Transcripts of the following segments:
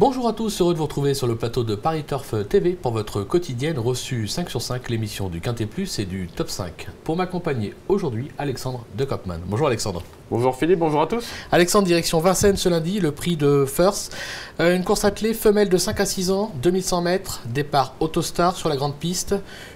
Bonjour à tous, heureux de vous retrouver sur le plateau de Paris Turf TV pour votre quotidienne reçue 5 sur 5, l'émission du Quintet Plus et du Top 5. Pour m'accompagner aujourd'hui, Alexandre de Kopman. Bonjour Alexandre. Bonjour Philippe, bonjour à tous. Alexandre, direction Vincennes ce lundi, le prix de First. Une course attelée femelle de 5 à 6 ans, 2100 mètres, départ Autostar sur la grande piste.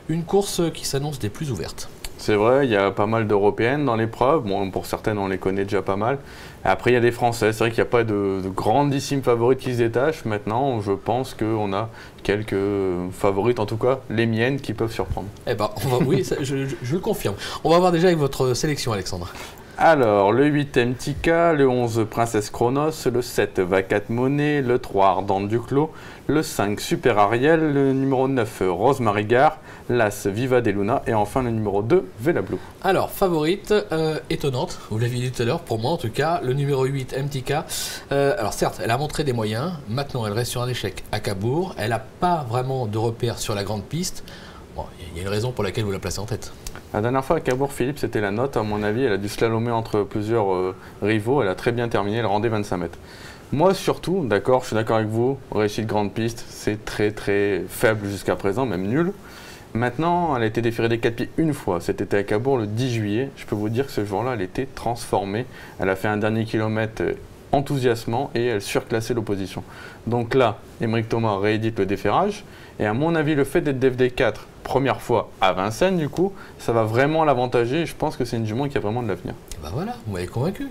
Une course qui s'annonce des plus ouvertes. C'est vrai, il y a pas mal d'Européennes dans l'épreuve. Bon, pour certaines, on les connaît déjà pas mal. Après, il y a des Français. C'est vrai qu'il n'y a pas de grandissimes favorites qui se détachent. Maintenant, je pense qu'on a quelques favorites, en tout cas les miennes, qui peuvent surprendre. Eh ben, oui, ça, je le confirme. On va voir déjà avec votre sélection, Alexandre. Alors, le 8 MTK, le 11 Princesse Chronos, le 7 Vacat Monnaie, le 3 Ardente Duclos, le 5 Super Ariel, le numéro 9 Rosemary Gare, l'As Viva de Luna et enfin le numéro 2 Vela Blue. Alors, favorite, étonnante, vous l'avez dit tout à l'heure, pour moi en tout cas, le numéro 8 MTK. Alors certes, elle a montré des moyens, maintenant elle reste sur un échec à Cabourg, elle n'a pas vraiment de repères sur la grande piste. Bon, il y a une raison pour laquelle vous la placez en tête. La dernière fois à Cabourg, Philippe, c'était la note. À mon avis, elle a dû slalomer entre plusieurs rivaux. Elle a très bien terminé, elle rendait 25 mètres. Moi, surtout, d'accord, je suis d'accord avec vous, réussite grande piste, c'est très faible jusqu'à présent, même nul. Maintenant, elle a été déférée des 4 pieds une fois. C'était à Cabourg le 10 juillet. Je peux vous dire que ce jour-là, elle était transformée. Elle a fait un dernier kilomètre enthousiasmant et elle surclassait l'opposition. Donc là, Émeric Thomas réédite le déferrage. Et à mon avis, le fait d'être DFD4 première fois à Vincennes, du coup, ça va vraiment l'avantager. Je pense que c'est une jument qui a vraiment de l'avenir. Ben voilà, vous m'avez convaincu.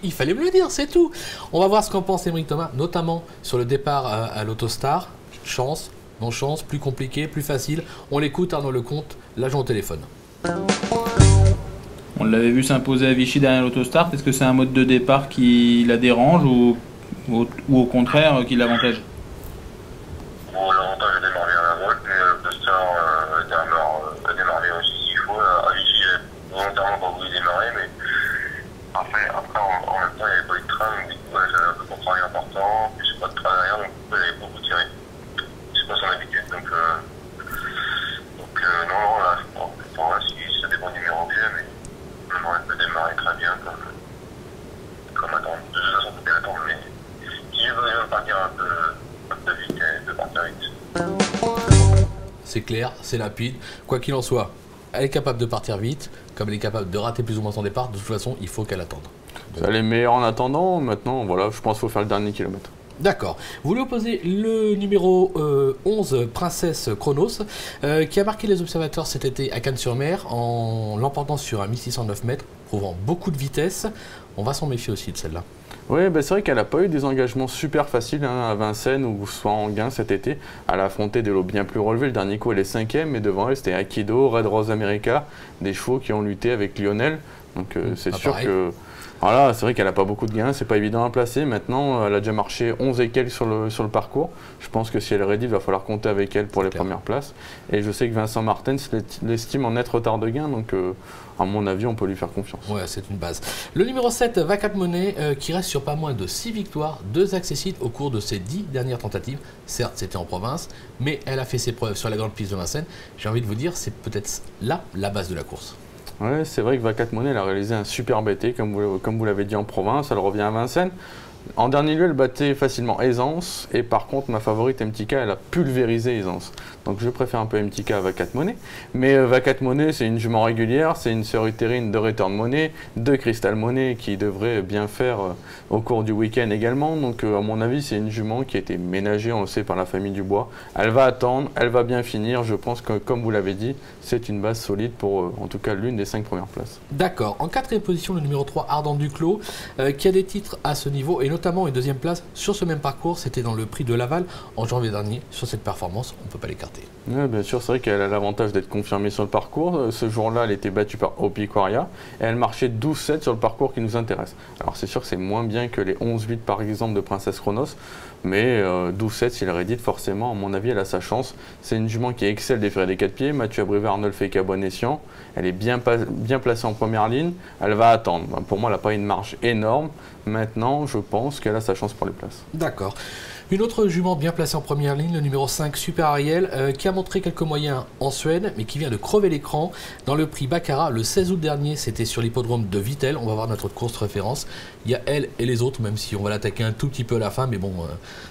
Il fallait me le dire, c'est tout. On va voir ce qu'en pense Émeric Thomas, notamment sur le départ à l'Autostar. Chance, non chance, plus compliqué, plus facile. On l'écoute, Arnaud Lecomte, l'agent au téléphone. On l'avait vu s'imposer à Vichy derrière l'Autostart. Est-ce que c'est un mode de départ qui la dérange ou au contraire qui l'avantage? Bon, l'avantage est de démarrer à la droite, mais le démarrer aussi s'il faut. À Vichy, j'ai volontairement pas voulu démarrer, mais après en même temps, il n'y avait pas eu de train, donc du coup, j'avais un peu de travail important, puis c'est pas de train derrière, donc elle avait beaucoup tiré. C'est pas son habitude, donc non, là, pour moi, ça dépend du numéro bien, mais elle peut démarrer très bien, comme attendre. De toute façon, peut attendre, mais si j'ai besoin de partir un peu vite, de partir vite. C'est clair, c'est rapide. Quoi qu'il en soit, elle est capable de partir vite, comme elle est capable de rater plus ou moins son départ. De toute façon, il faut qu'elle attende. Elle est meilleure en attendant. Maintenant, voilà, je pense qu'il faut faire le dernier kilomètre. D'accord. Vous lui opposez le numéro 11, Princesse Chronos, qui a marqué les observateurs cet été à Cannes-sur-Mer en l'emportant sur un 1609 mètres, prouvant beaucoup de vitesse. On va s'en méfier aussi de celle-là. Oui, bah c'est vrai qu'elle n'a pas eu des engagements super faciles à Vincennes ou soit en gain cet été. Elle a affronté des lots bien plus relevés. Le dernier coup, elle est 5e, mais devant elle, c'était Aikido, Red Rose America, des chevaux qui ont lutté avec Lionel. Donc c'est sûr pareil. que... Voilà, c'est vrai qu'elle n'a pas beaucoup de gains, c'est pas évident à placer. Maintenant, elle a déjà marché 11 et quelques sur le parcours. Je pense que si elle est ready, il va falloir compter avec elle pour les premières places. Et je sais que Vincent Martens l'estime en net retard de gain, donc à mon avis, on peut lui faire confiance. Ouais, c'est une base. Le numéro 7, Vacat Monnaie, qui reste sur pas moins de 6 victoires, 2 accessibles au cours de ses 10 dernières tentatives. Certes, c'était en province, mais elle a fait ses preuves sur la grande piste de Vincennes. J'ai envie de vous dire, c'est peut-être là la base de la course. Ouais, c'est vrai que Vacat Monnaie elle a réalisé un superbe été, comme vous l'avez dit en province. Elle revient à Vincennes. En dernier lieu, elle battait facilement Aisance. Et par contre, ma favorite MTK, elle a pulvérisé Aisance. Donc je préfère un peu MTK à Vacat Monnaie. Mais Vacat Monnaie, c'est une jument régulière. C'est une sœur utérine de Return Money, de Crystal Money, qui devrait bien faire au cours du week-end également. Donc à mon avis, c'est une jument qui a été ménagée, on le sait, par la famille Dubois. Elle va attendre, elle va bien finir. Je pense que, comme vous l'avez dit, c'est une base solide pour, en tout cas, l'une des 5 premières places. D'accord. En 4e position, le numéro 3, Ardente Duclos, qui a des titres à ce niveau, et notamment une deuxième place sur ce même parcours. C'était dans le prix de Laval en janvier dernier. Sur cette performance, on ne peut pas l'écarter. Oui, bien sûr, c'est vrai qu'elle a l'avantage d'être confirmée sur le parcours. Ce jour-là, elle était battue par Opi Quaria et elle marchait 12-7 sur le parcours qui nous intéresse. Alors c'est sûr que c'est moins bien que les 11-8 par exemple de Princesse Chronos, mais 12-7, si elle rédite, forcément, à mon avis, elle a sa chance. C'est une jument qui excelle des ferrets des 4 pieds. Mathieu Abrivet, Arnolphe et bon escient. Elle est bien placée en première ligne. Elle va attendre. Pour moi, elle n'a pas une marge énorme. Maintenant, je pense qu'elle a sa chance pour les places. D'accord. Une autre jument bien placée en première ligne, le numéro 5 Super Ariel, qui a montré quelques moyens en Suède, mais qui vient de crever l'écran dans le prix Baccarat le 16 août dernier. C'était sur l'hippodrome de Vittel. On va voir notre course référence. Il y a elle et les autres, même si on va l'attaquer un tout petit peu à la fin, mais bon,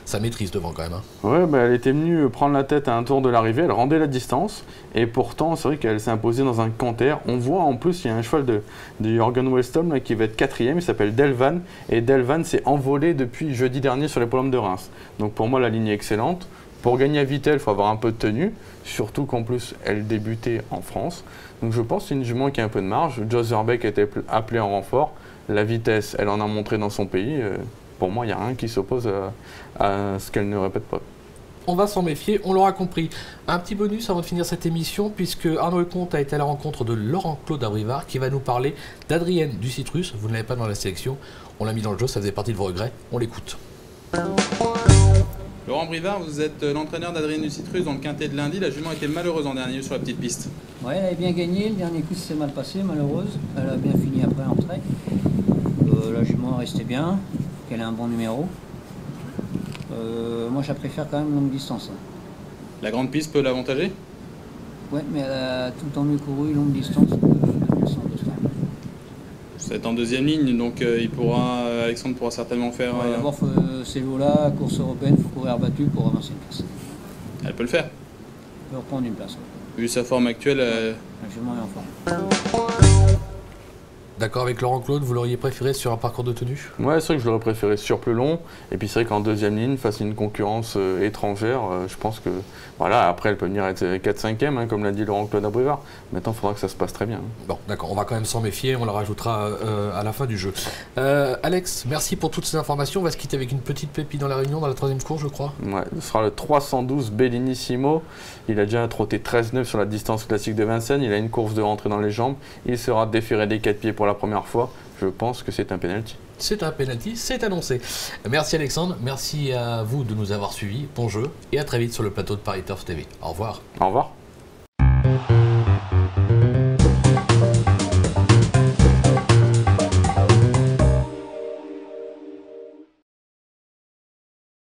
ça maîtrise devant quand même. Hein. Ouais, bah, elle était venue prendre la tête à un tour de l'arrivée, elle rendait la distance, et pourtant, c'est vrai qu'elle s'est imposée dans un canter. On voit en plus, il y a un cheval de Jorgen Wellstom là, qui va être 4e, il s'appelle Delvan, et Delvan s'est envolé depuis jeudi dernier sur les l'hippodrome de Reims. Donc pour moi, la ligne est excellente. Pour gagner à Vittel, il faut avoir un peu de tenue, surtout qu'en plus, elle débutait en France. Donc je pense que c'est une jument qui a un peu de marge. Jos Verbeek a été appelé en renfort. La vitesse, elle en a montré dans son pays. Pour moi, il n'y a rien qui s'oppose à ce qu'elle ne répète pas. On va s'en méfier, on l'aura compris. Un petit bonus avant de finir cette émission, puisque Arnaud Lecomte a été à la rencontre de Laurent-Claude Abrivard, qui va nous parler d'Adrienne du Citrus. Vous ne l'avez pas dans la sélection, on l'a mis dans le jeu, ça faisait partie de vos regrets. On l'écoute. Laurent Brivard, vous êtes l'entraîneur d'Adrienne du Citrus dans le quintet de lundi. La jument était malheureuse en dernier sur la petite piste. Ouais, elle avait bien gagné. Le dernier coup, s'est mal passé, malheureuse. Elle a bien fini après l'entrée. La jument restait bien. Elle a un bon numéro. Moi, je la préfère quand même longue distance. Hein. La grande piste peut l'avantager? Ouais, mais elle a tout le temps mieux couru longue distance que c'est en deuxième ligne, donc Alexandre pourra certainement faire... Ouais, d'abord, ces lots-là, course européenne, il faut courir battu pour avancer une place. Elle peut le faire. Elle peut reprendre une place. Ouais. Vu sa forme actuelle... La jument est en forme. D'accord avec Laurent-Claude, vous l'auriez préféré sur un parcours de tenue? Ouais, c'est vrai que je l'aurais préféré sur plus long. Et puis c'est vrai qu'en deuxième ligne, face à une concurrence étrangère, je pense que voilà, après elle peut venir être 4-5e, hein, comme l'a dit Laurent-Claude Abrivard. Maintenant, il faudra que ça se passe très bien. Bon, d'accord, on va quand même s'en méfier, on la rajoutera à la fin du jeu. Alex, merci pour toutes ces informations. On va se quitter avec une petite pépite dans la Réunion, dans la troisième course, je crois. Ouais, ce sera le 312 Bellinissimo. Il a déjà trotté 13-9 sur la distance classique de Vincennes. Il a une course de rentrée dans les jambes. Il sera déféré des 4 pieds pour la première fois. Je pense que c'est un penalty. C'est un penalty, c'est annoncé. Merci Alexandre, merci à vous de nous avoir suivis. Bon jeu et à très vite sur le plateau de Paris Turf TV. Au revoir. Au revoir.